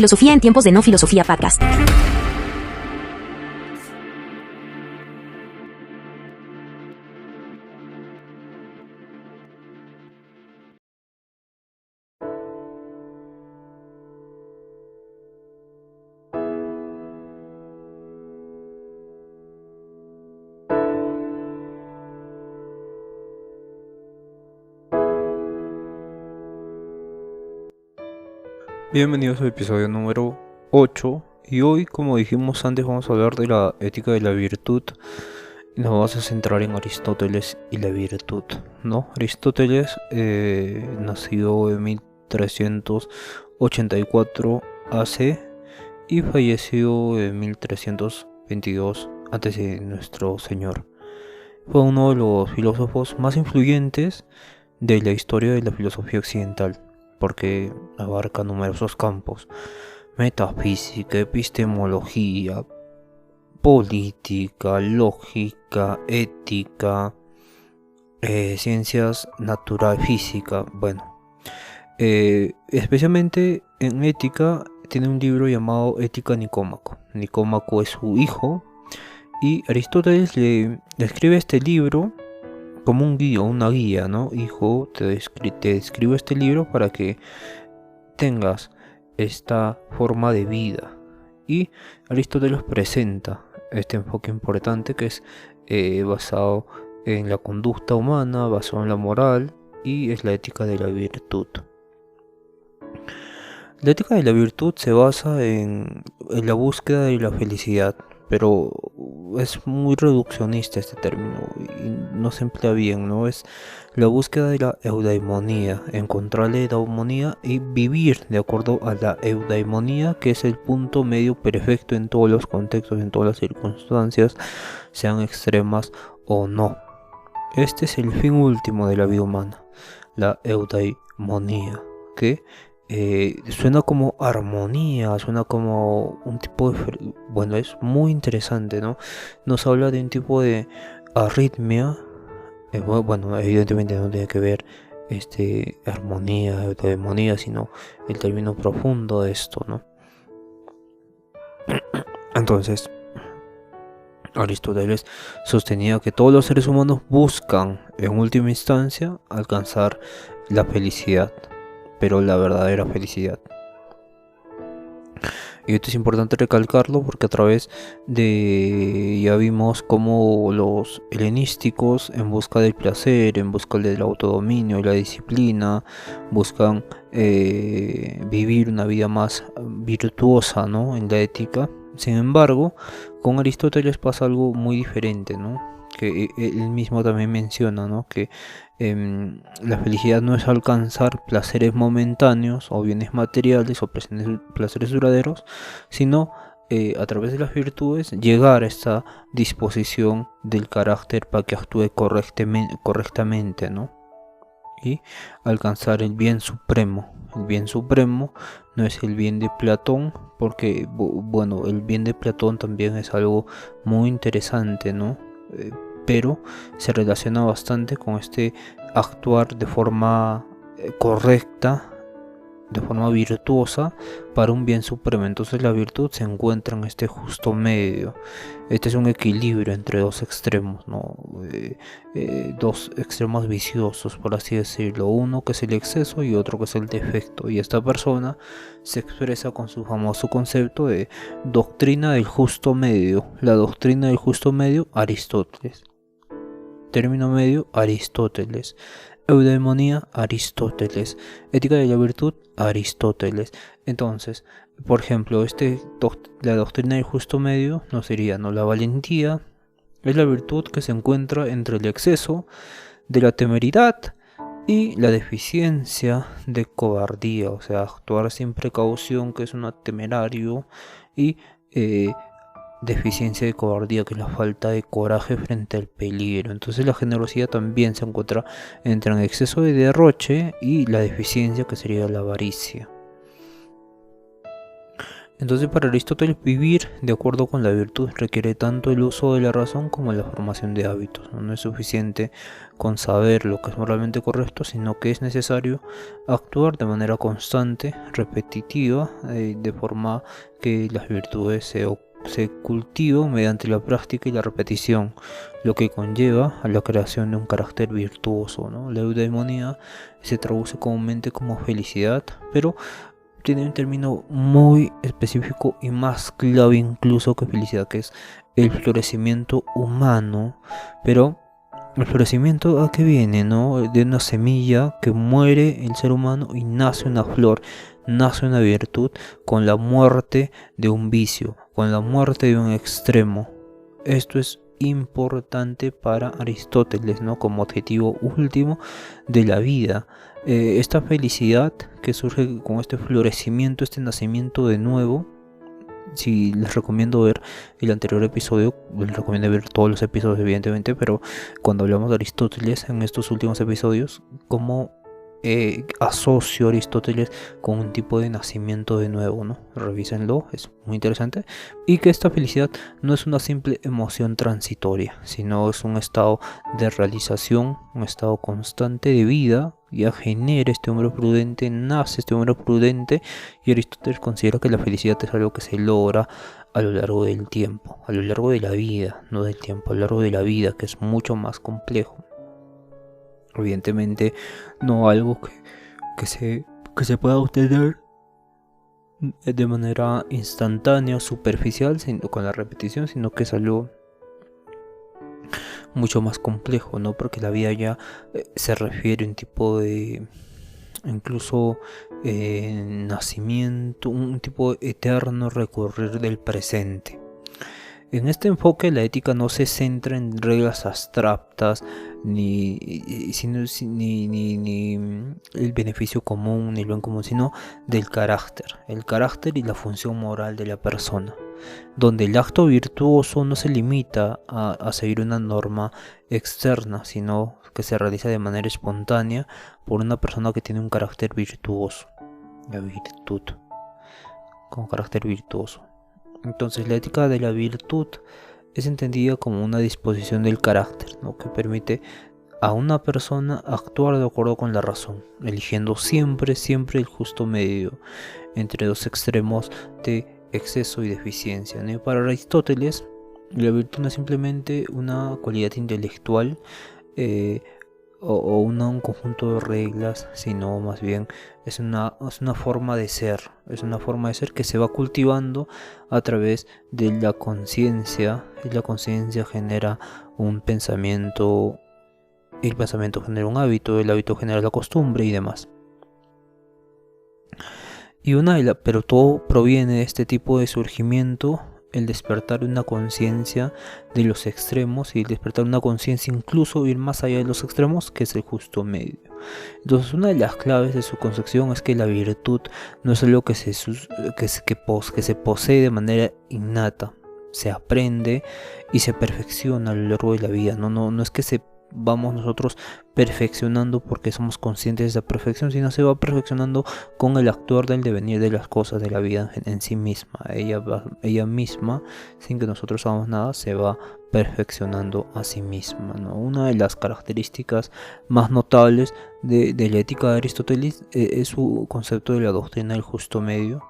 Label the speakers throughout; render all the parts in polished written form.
Speaker 1: Filosofía en tiempos de no filosofía podcast.
Speaker 2: Bienvenidos al episodio número 8 y hoy, como dijimos antes, vamos a hablar de la ética de la virtud y nos vamos a centrar en Aristóteles y la virtud, ¿no? Aristóteles nació en 1384 AC y falleció en 1322 antes de nuestro Señor. Fue uno de los filósofos más influyentes de la historia de la filosofía occidental, porque abarca numerosos campos: metafísica, epistemología, política, lógica, ética, ciencias naturales, física. Especialmente en ética tiene un libro llamado Ética Nicómaco. Nicómaco es su hijo y Aristóteles le escribe este libro como un guía, una guía, ¿no? Hijo, te escribo este libro para que tengas esta forma de vida. Y Aristóteles presenta este enfoque importante que es basado en la conducta humana, basado en la moral, y es la ética de la virtud. La ética de la virtud se basa en la búsqueda de la felicidad, pero es muy reduccionista este término y no se emplea bien, ¿no? Es la búsqueda de la eudaimonía, encontrar la eudaimonía y vivir de acuerdo a la eudaimonía, que es el punto medio perfecto en todos los contextos, en todas las circunstancias, sean extremas o no. Este es el fin último de la vida humana, la eudaimonía, que suena como armonía, suena como un tipo de... Bueno, es muy interesante, ¿no? Nos habla de un tipo de arritmia. Bueno, evidentemente no tiene que ver armonía, eudemonía, sino el término profundo de esto, ¿no? Entonces, Aristóteles sostenía que todos los seres humanos buscan, en última instancia, alcanzar la felicidad, pero la verdadera felicidad. Y esto es importante recalcarlo porque a través de... ya vimos cómo los helenísticos, en busca del placer, en busca del autodominio y la disciplina, buscan vivir una vida más virtuosa, ¿no? En la ética. Sin embargo, con Aristóteles pasa algo muy diferente, ¿no? Que él mismo también menciona, ¿no? Que la felicidad no es alcanzar placeres momentáneos o bienes materiales o placeres duraderos, sino a través de las virtudes llegar a esta disposición del carácter para que actúe correctamente, ¿no? Y alcanzar el bien supremo. El bien supremo no es el bien de Platón, porque bueno, el bien de Platón también es algo muy interesante, ¿no? Pero se relaciona bastante con este actuar de forma correcta, de forma virtuosa para un bien supremo. Entonces la virtud se encuentra en este justo medio. Este es un equilibrio entre dos extremos, ¿no? Dos extremos viciosos, por así decirlo. Uno que es el exceso y otro que es el defecto. Y esta persona se expresa con su famoso concepto de doctrina del justo medio. La doctrina del justo medio, Aristóteles. Término medio, Aristóteles. Eudaimonía, Aristóteles. Ética de la virtud, Aristóteles. Entonces, por ejemplo, la doctrina del justo medio nos diría, ¿no? La valentía es la virtud que se encuentra entre el exceso de la temeridad y la deficiencia de cobardía, o sea, actuar sin precaución, que es un temerario, y deficiencia de cobardía, que es la falta de coraje frente al peligro. Entonces la generosidad también se encuentra entre el exceso de derroche y la deficiencia, que sería la avaricia. Entonces para Aristóteles vivir de acuerdo con la virtud requiere tanto el uso de la razón como la formación de hábitos. No es suficiente con saber lo que es moralmente correcto, sino que es necesario actuar de manera constante, repetitiva, de forma que las virtudes se cultivan mediante la práctica y la repetición, lo que conlleva a la creación de un carácter virtuoso, ¿no? La eudaimonía se traduce comúnmente como felicidad, pero tiene un término muy específico y más clave incluso que felicidad, que es el florecimiento humano. Pero el florecimiento, ¿a qué viene, no? De una semilla que muere el ser humano y nace una flor, nace una virtud con la muerte de un vicio, con la muerte de un extremo. Esto es importante para Aristóteles, ¿no? Como objetivo último de la vida. Esta felicidad que surge con este florecimiento, este nacimiento de nuevo. Si les recomiendo ver el anterior episodio, les recomiendo ver todos los episodios evidentemente, pero cuando hablamos de Aristóteles en estos últimos episodios, cómo asocio a Aristóteles con un tipo de nacimiento de nuevo, ¿no? Revísenlo, es muy interesante. Y que esta felicidad no es una simple emoción transitoria, sino es un estado de realización, un estado constante de vida. Ya genera este hombre prudente, nace este hombre prudente, y Aristóteles considera que la felicidad es algo que se logra a lo largo del tiempo, a lo largo de la vida, no del tiempo, a lo largo de la vida, que es mucho más complejo. Evidentemente no algo que se pueda obtener de manera instantánea o superficial, sino con la repetición, sino que es algo mucho más complejo, ¿no? Porque la vida ya se refiere a un tipo de incluso nacimiento, un tipo eterno recurrir del presente. En este enfoque la ética no se centra en reglas abstractas ni el beneficio común ni el bien común, sino del carácter, el carácter y la función moral de la persona, donde el acto virtuoso no se limita a seguir una norma externa, sino que se realiza de manera espontánea por una persona que tiene un carácter virtuoso, la virtud, con carácter virtuoso. Entonces la ética de la virtud es entendida como una disposición del carácter, ¿no? Que permite a una persona actuar de acuerdo con la razón, eligiendo siempre el justo medio entre dos extremos de exceso y deficiencia, ¿no? Y para Aristóteles, la virtud no es simplemente una cualidad intelectual o un conjunto de reglas, sino más bien es una forma de ser, es una forma de ser que se va cultivando a través de la conciencia, y la conciencia genera un pensamiento, el pensamiento genera un hábito, el hábito genera la costumbre y demás. Pero todo proviene de este tipo de surgimiento, el despertar una conciencia de los extremos, y el despertar una conciencia incluso ir más allá de los extremos, que es el justo medio. Entonces una de las claves de su concepción es que la virtud no es algo que se posee de manera innata, se aprende y se perfecciona a lo largo de la vida. No es que vamos nosotros perfeccionando porque somos conscientes de esa perfección, sino se va perfeccionando con el actuar del devenir de las cosas de la vida en sí misma. Ella misma, sin que nosotros hagamos nada, se va perfeccionando a sí misma, ¿no? Una de las características más notables de la ética de Aristóteles es su concepto de la doctrina del justo medio.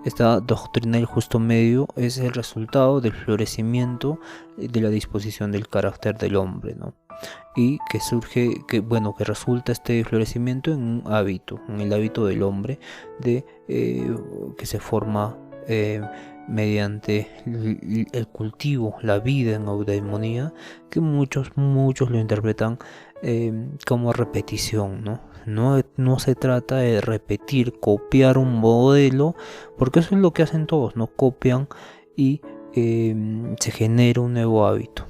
Speaker 2: Esta doctrina del justo medio es el resultado del florecimiento de la disposición del carácter del hombre, ¿no? Y que resulta este florecimiento en un hábito, en el hábito del hombre, que se forma mediante el cultivo, la vida en eudaimonía, que muchos lo interpretan como repetición, ¿no? No se trata de repetir, copiar un modelo, porque eso es lo que hacen todos, ¿no? Copian y se genera un nuevo hábito.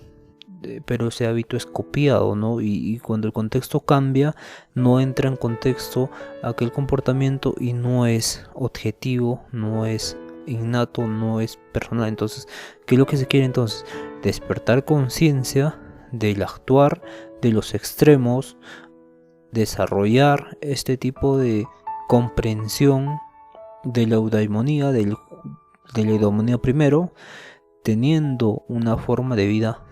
Speaker 2: Pero ese hábito es copiado, ¿no? Y cuando el contexto cambia, no entra en contexto aquel comportamiento y no es objetivo, no es innato, no es personal. Entonces, ¿qué es lo que se quiere entonces? Despertar conciencia del actuar, de los extremos, desarrollar este tipo de comprensión de la eudaimonía, del de la eudaimonia primero, teniendo una forma de vida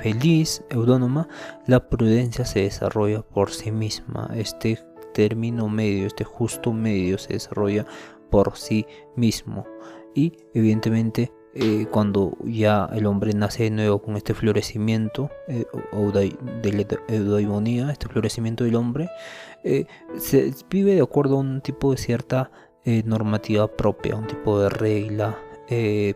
Speaker 2: feliz, autónoma, la prudencia se desarrolla por sí misma. Este término medio, este justo medio se desarrolla por sí mismo. Y evidentemente cuando ya el hombre nace de nuevo con este florecimiento de la eudaimonía, este florecimiento del hombre, se vive de acuerdo a un tipo de cierta normativa propia, un tipo de regla,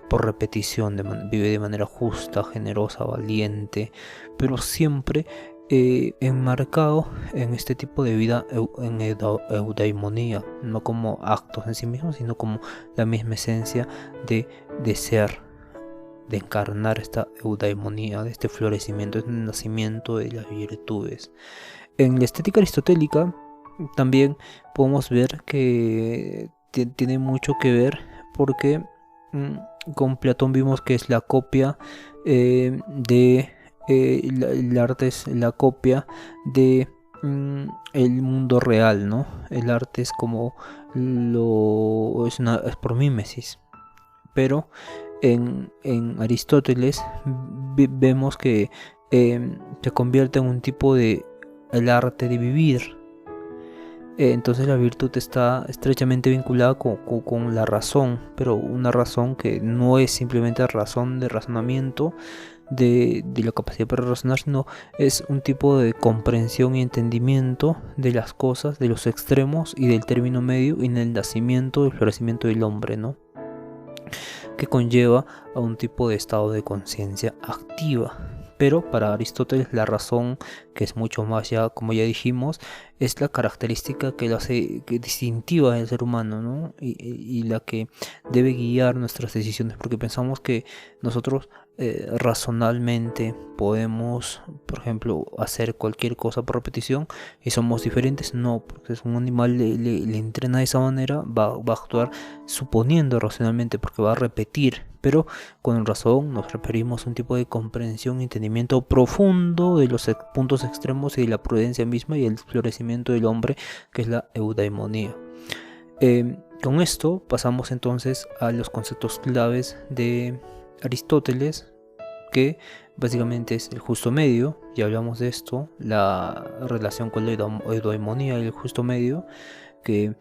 Speaker 2: por repetición, vive de manera justa, generosa, valiente, pero siempre enmarcado en este tipo de vida en eudaimonía, no como actos en sí mismos, sino como la misma esencia de ser, de encarnar esta eudaimonía, de este florecimiento, este nacimiento de las virtudes. En la estética aristotélica también podemos ver que tiene mucho que ver, porque con Platón vimos que es la copia de el arte es la copia de el mundo real, ¿no? El arte es como es por mímesis. Pero en Aristóteles vemos que se convierte en un tipo de el arte de vivir. Entonces la virtud está estrechamente vinculada con la razón, pero una razón que no es simplemente razón de razonamiento, de la capacidad para razonar, sino es un tipo de comprensión y entendimiento de las cosas, de los extremos y del término medio, y en el nacimiento, el florecimiento del hombre, ¿no? Que conlleva a un tipo de estado de conciencia activa. Pero para Aristóteles la razón, que es mucho más, ya como ya dijimos, es la característica que lo hace distintiva del ser humano, ¿no? Y la que debe guiar nuestras decisiones, porque pensamos que nosotros razonalmente podemos, por ejemplo, hacer cualquier cosa por repetición y somos diferentes. No, porque si un animal le entrena de esa manera, va a actuar suponiendo racionalmente, porque va a repetir. Pero con razón nos referimos a un tipo de comprensión y entendimiento profundo de los puntos extremos y de la prudencia misma y el florecimiento del hombre, que es la eudaimonía. Con esto pasamos entonces a los conceptos claves de Aristóteles, que básicamente es el justo medio. Ya hablamos de esto, la relación con la eudaimonía y el justo medio, que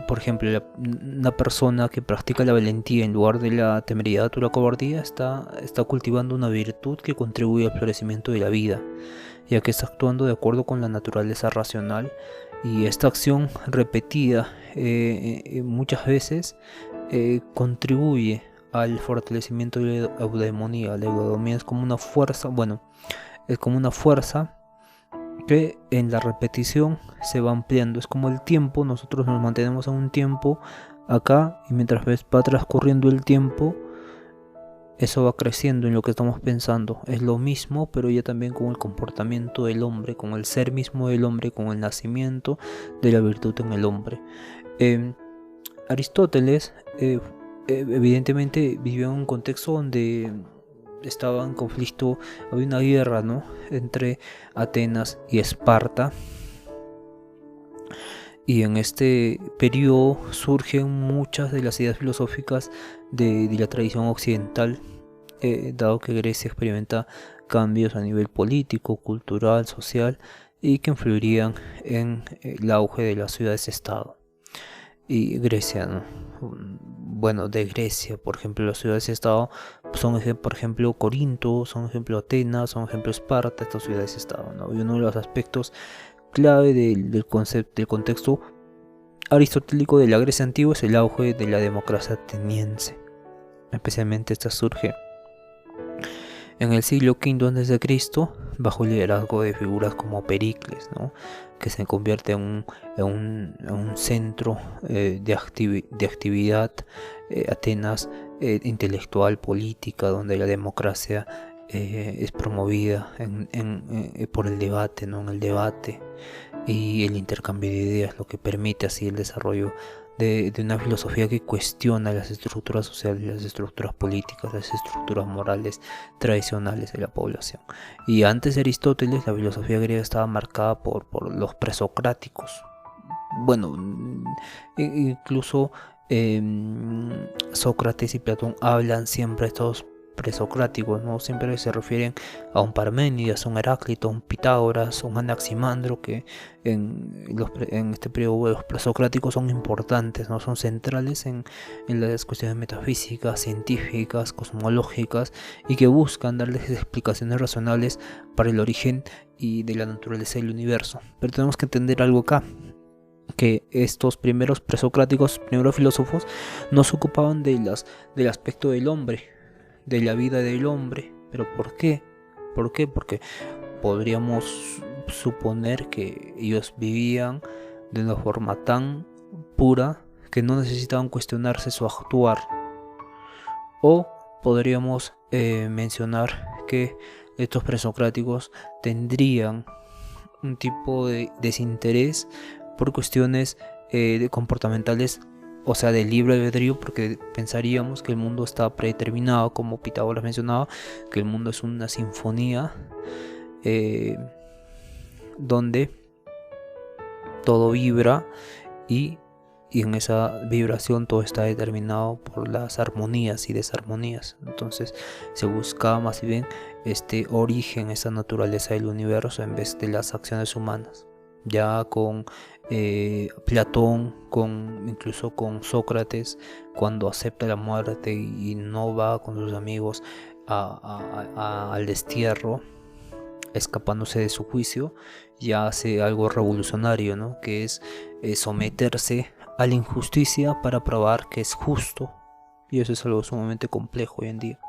Speaker 2: por ejemplo, una persona que practica la valentía en lugar de la temeridad o la cobardía está cultivando una virtud que contribuye al florecimiento de la vida, ya que está actuando de acuerdo con la naturaleza racional, y esta acción repetida muchas veces contribuye al fortalecimiento de la eudaimonía. La eudaimonía es como una fuerza, es como una fuerza que en la repetición se va ampliando. Es como el tiempo, nosotros nos mantenemos en un tiempo acá, y mientras va transcurriendo el tiempo, eso va creciendo en lo que estamos pensando. Es lo mismo, pero ya también con el comportamiento del hombre, con el ser mismo del hombre, con el nacimiento de la virtud en el hombre. Aristóteles evidentemente vivió en un contexto donde estaba en conflicto, había una guerra, ¿no?, entre Atenas y Esparta, y en este periodo surgen muchas de las ideas filosóficas de la tradición occidental, dado que Grecia experimenta cambios a nivel político, cultural, social, y que influirían en el auge de las ciudades-estado. Y Grecia, ¿no? De Grecia, por ejemplo, las ciudades-estado son, por ejemplo, Corinto, son ejemplo Atenas, son ejemplo Esparta, estas ciudades-estado, ¿no? Y uno de los aspectos clave del contexto aristotélico de la Grecia antigua es el auge de la democracia ateniense. Especialmente esta surge en el siglo V a.C., bajo el liderazgo de figuras como Pericles, ¿no?, que se convierte en un centro de actividad, Atenas, intelectual, política, donde la democracia es promovida por el debate, ¿no?, en el debate y el intercambio de ideas, lo que permite así el desarrollo de una filosofía que cuestiona las estructuras sociales, las estructuras políticas, las estructuras morales tradicionales de la población. Y antes de Aristóteles, la filosofía griega estaba marcada por los presocráticos. Incluso Sócrates y Platón hablan siempre estos presocráticos, ¿no? Siempre se refieren a un Parménides, un Heráclito, un Pitágoras, un Anaximandro, que en este periodo los presocráticos son importantes, ¿no? Son centrales en las cuestiones metafísicas, científicas, cosmológicas, y que buscan darles explicaciones razonables para el origen y de la naturaleza del universo. Pero tenemos que entender algo acá, que estos primeros presocráticos, primeros filósofos, no se ocupaban del aspecto del hombre, de la vida del hombre. ¿Pero por qué? ¿Por qué? Porque podríamos suponer que ellos vivían de una forma tan pura que no necesitaban cuestionarse su actuar. O podríamos mencionar que estos presocráticos tendrían un tipo de desinterés por cuestiones comportamentales, o sea, del libre albedrío, porque pensaríamos que el mundo está predeterminado, como Pitágoras mencionaba, que el mundo es una sinfonía donde todo vibra y en esa vibración todo está determinado por las armonías y desarmonías. Entonces se buscaba más bien este origen, esa naturaleza del universo en vez de las acciones humanas. Ya con Platón, incluso con Sócrates, cuando acepta la muerte y no va con sus amigos al destierro, escapándose de su juicio, ya hace algo revolucionario, ¿no? Que es someterse a la injusticia para probar que es justo, y eso es algo sumamente complejo hoy en día.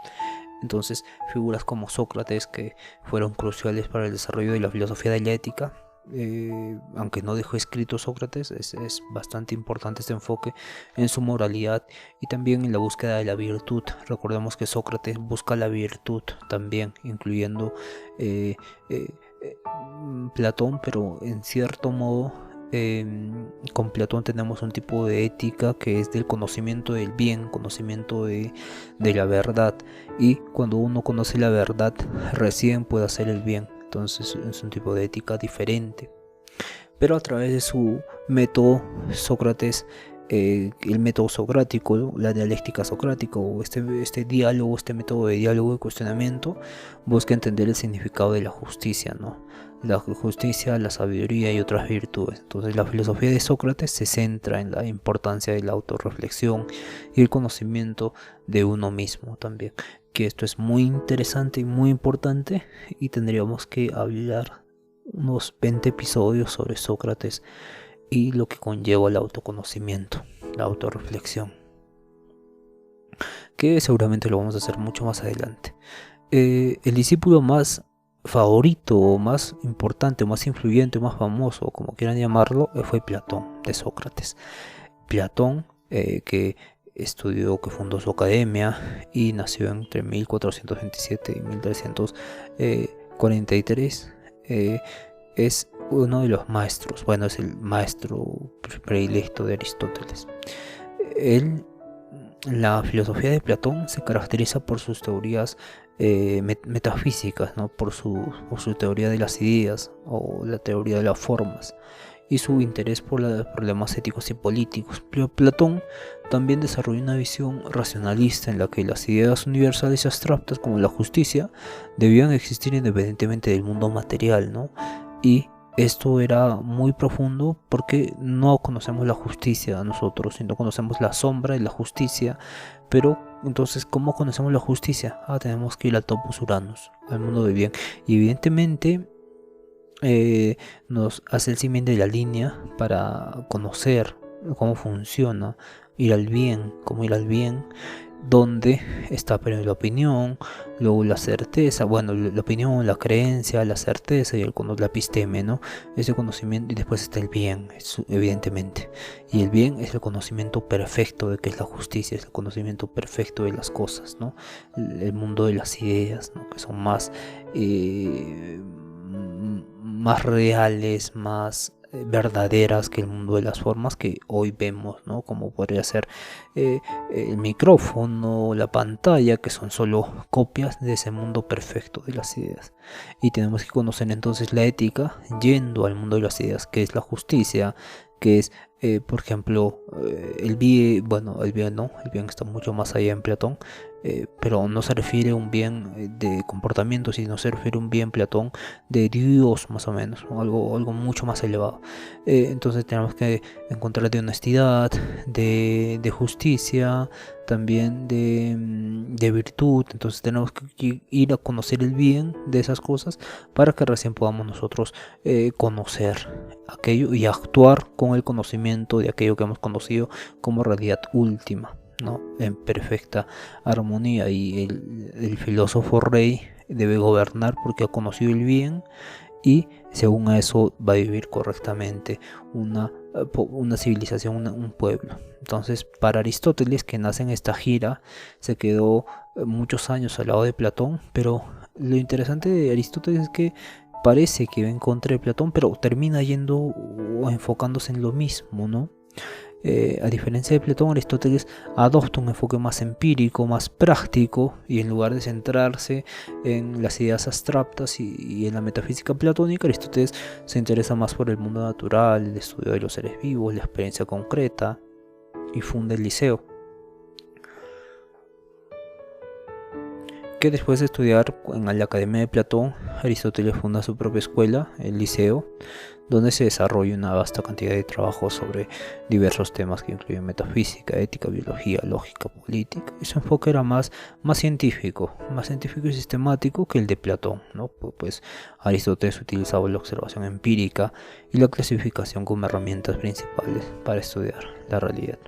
Speaker 2: Entonces, figuras como Sócrates, que fueron cruciales para el desarrollo de la filosofía de la ética, aunque no dejó escrito Sócrates, es bastante importante este enfoque en su moralidad y también en la búsqueda de la virtud. Recordemos que Sócrates busca la virtud también, incluyendo Platón, pero en cierto modo con Platón tenemos un tipo de ética que es del conocimiento del bien, conocimiento de la verdad, y cuando uno conoce la verdad recién puede hacer el bien. Entonces es un tipo de ética diferente. Pero a través de su método, Sócrates, el método socrático, ¿no? La dialéctica socrática, o este diálogo, este método de diálogo y cuestionamiento, busca entender el significado de la justicia, ¿no? La justicia, la sabiduría y otras virtudes. Entonces la filosofía de Sócrates se centra en la importancia de la autorreflexión y el conocimiento de uno mismo también. Que esto es muy interesante y muy importante, y tendríamos que hablar unos 20 episodios sobre Sócrates y lo que conlleva el autoconocimiento, la autorreflexión, que seguramente lo vamos a hacer mucho más adelante. El discípulo más favorito, o más importante, o más influyente, o más famoso, como quieran llamarlo, fue Platón, de Sócrates. Platón, que fundó su academia y nació entre 1427 y 1343, es uno de los maestros, bueno, es el maestro predilecto de Aristóteles. La filosofía de Platón se caracteriza por sus teorías metafísicas, ¿no? Por su teoría de las ideas o la teoría de las formas, y su interés por los problemas éticos y políticos. Pero Platón también desarrolló una visión racionalista en la que las ideas universales y abstractas, como la justicia, debían existir independientemente del mundo material, ¿no? Y esto era muy profundo porque no conocemos la justicia nosotros, sino conocemos la sombra de la justicia. Pero entonces, ¿cómo conocemos la justicia? Tenemos que ir al Topos Uranus, al mundo del bien. Y evidentemente nos hace el símil de la línea para conocer cómo funciona ir al bien, cómo ir al bien, donde está primero la opinión, luego la certeza, bueno, la opinión, la creencia, la certeza y la episteme, ¿no? Ese conocimiento, y después está el bien, evidentemente. Y el bien es el conocimiento perfecto de qué es la justicia, es el conocimiento perfecto de las cosas, ¿no? El mundo de las ideas, ¿no? Que son más reales, más verdaderas que el mundo de las formas que hoy vemos, ¿no? Como podría ser el micrófono, la pantalla, que son solo copias de ese mundo perfecto de las ideas. Y tenemos que conocer entonces la ética yendo al mundo de las ideas, que es la justicia, que es Por ejemplo, el bien, bueno, el bien no, el bien está mucho más allá en Platón, pero no se refiere a un bien de comportamiento, sino se refiere a un bien Platón de Dios más o menos, ¿no? Algo mucho más elevado. Entonces tenemos que encontrar de honestidad, de justicia, también de virtud. Entonces tenemos que ir a conocer el bien de esas cosas para que recién podamos nosotros conocer aquello y actuar con el conocimiento de aquello que hemos conocido como realidad última, ¿no? En perfecta armonía. Y el filósofo rey debe gobernar porque ha conocido el bien y según a eso va a vivir correctamente una civilización, un pueblo. Entonces, para Aristóteles, que nace en esta gira, se quedó muchos años al lado de Platón, pero lo interesante de Aristóteles es que parece que va en contra de Platón, pero termina yendo o enfocándose en lo mismo, ¿no? A diferencia de Platón, Aristóteles adopta un enfoque más empírico, más práctico, y en lugar de centrarse en las ideas abstractas y en la metafísica platónica, Aristóteles se interesa más por el mundo natural, el estudio de los seres vivos, la experiencia concreta, y funda el Liceo, que después de estudiar en la Academia de Platón, Aristóteles funda su propia escuela, el Liceo, donde se desarrolla una vasta cantidad de trabajos sobre diversos temas que incluyen metafísica, ética, biología, lógica, política. Y su enfoque era más científico y sistemático que el de Platón, ¿no? Pues Aristóteles utilizaba la observación empírica y la clasificación como herramientas principales para estudiar la realidad.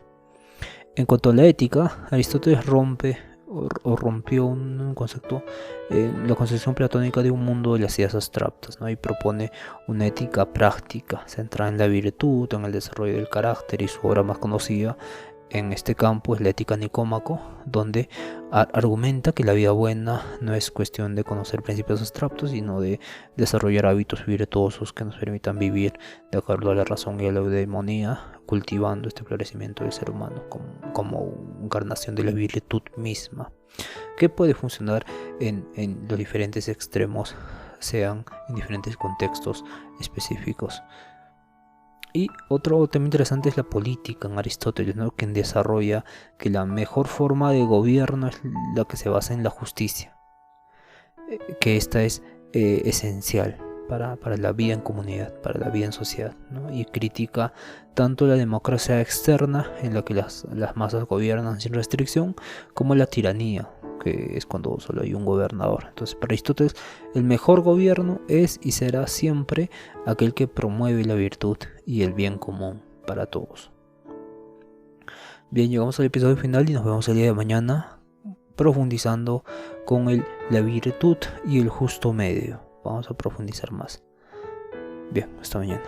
Speaker 2: En cuanto a la ética, Aristóteles rompió un concepto, la concepción platónica de un mundo de las ideas abstractas, ¿no? Y propone una ética práctica centrada en la virtud, en el desarrollo del carácter, y su obra más conocida en este campo es la Ética Nicómaco, donde argumenta que la vida buena no es cuestión de conocer principios abstractos, sino de desarrollar hábitos virtuosos que nos permitan vivir de acuerdo a la razón y a la eudemonía, cultivando este florecimiento del ser humano como encarnación de la virtud misma, que puede funcionar en los diferentes extremos, sean en diferentes contextos específicos. Y otro tema interesante es la política en Aristóteles, ¿no? Quien desarrolla que la mejor forma de gobierno es la que se basa en la justicia, que esta es esencial para la vida en comunidad, para la vida en sociedad, ¿no? Y critica tanto la democracia externa, en la que las masas gobiernan sin restricción, como la tiranía, que es cuando solo hay un gobernador. Entonces, para Aristóteles, el mejor gobierno es y será siempre aquel que promueve la virtud y el bien común para todos. Bien, llegamos al episodio final y nos vemos el día de mañana profundizando con la virtud y el justo medio. Vamos a profundizar más. Bien, hasta mañana.